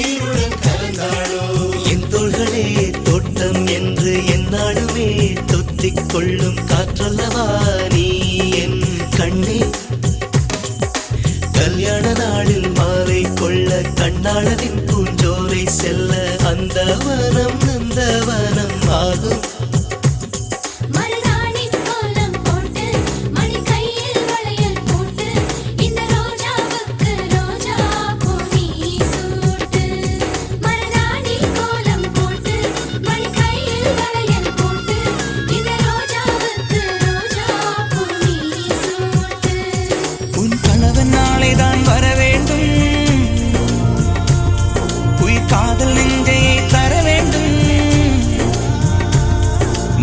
உயிருடன் கலந்தாளோ. என் தோள்களே தோட்டம் என்று என்னாலுமே தொத்திக் கொள்ளும் காற்றல்லவா நீ என் கண்ணே. கல்யாண நாளில் மாலை கொள்ள கண்ணாளரின் பூஞ்சோரை செல்ல அந்த வனம் நந்தவனம் ஆகும்.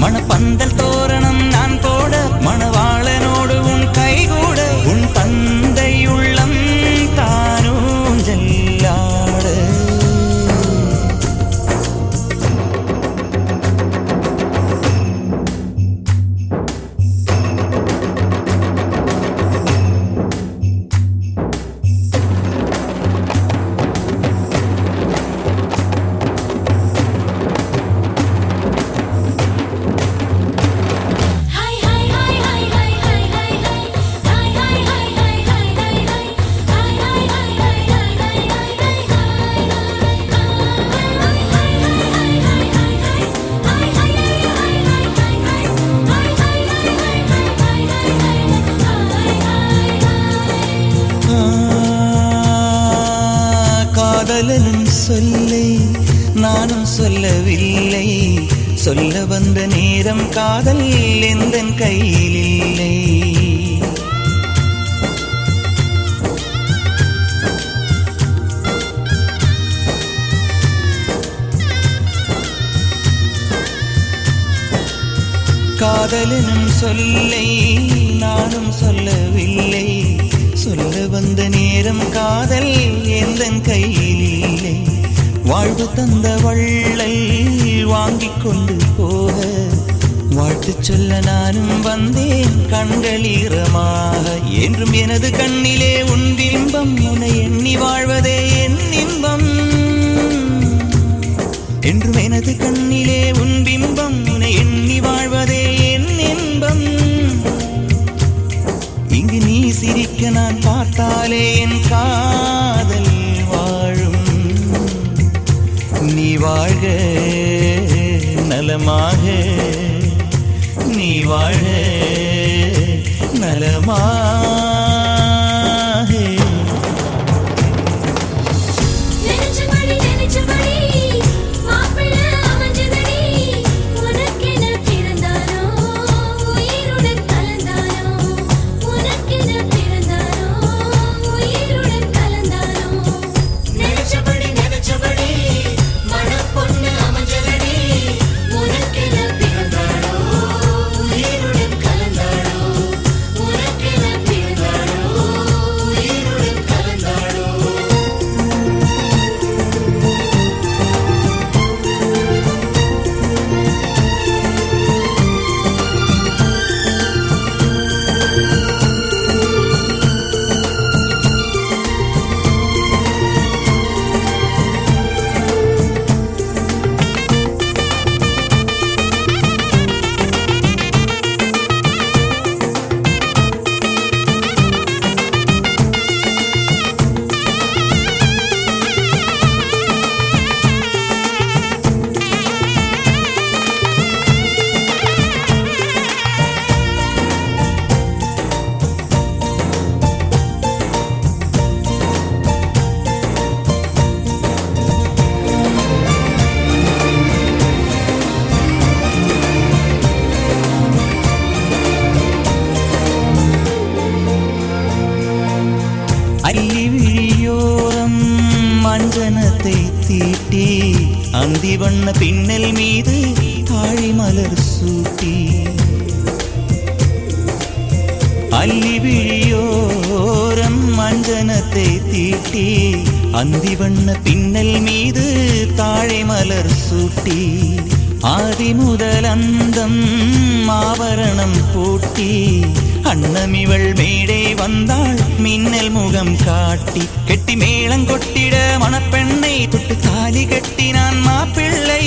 மணப்பந்தல் தோரணம் நான் போட மணவாளனோடு உன் கைகூட உன் தந்தை உள்ளம் தானும் ஜல்லாட. காதலனும் சொல்லை நானும் சொல்லவில்லை, சொல்ல வந்த நேரம் காதல் எந்தன் கையில் இல்லை. காதலனும் சொல்லை நானும் சொல்லவில்லை, சொல்ல வந்த நேரம் காதல் எந்தன் கையில் இல்லை. வாழ்வு தந்த வள்ளல் வாங்கிக் கொண்டு போக வாழ்த்து சொல்ல நானும் வந்தேன் கண்களீரமாக. என்றும் எனது கண்ணிலே உன் பிம்பம், உன்னை எண்ணி வாழ்வதே என் இன்பம். என்றும் எனது கண்ணிலே உன் பிம்பம், உன்னை எண்ணி வாழ்வதே என் இன்பம். இங்கு நீ சிரிக்க நான் பார்த்தாலே என் காதல் வாழும். நீ வாழ்க நலமாக, நீ வாழ்க நலமாக. அஞ்சனத்தை தீட்டி அந்தி வண்ண பின்னல் மீது தாழி மலர் சூட்டி அள்ளி விழியோரம் அஞ்சனத்தை தீட்டி அந்தி வண்ண பின்னல் மீது தாழை மலர் சூட்டி ஆதி முதல் அந்தம் ஆபரணம் பூட்டி அன்னமிவள் மேடை வந்தாள் மின்னல் முகம் காட்டி கெட்டி மேளங்கொட்டிட மணப்பெண்ணை தொட்டு தாலி கட்டினான் மாப்பிள்ளை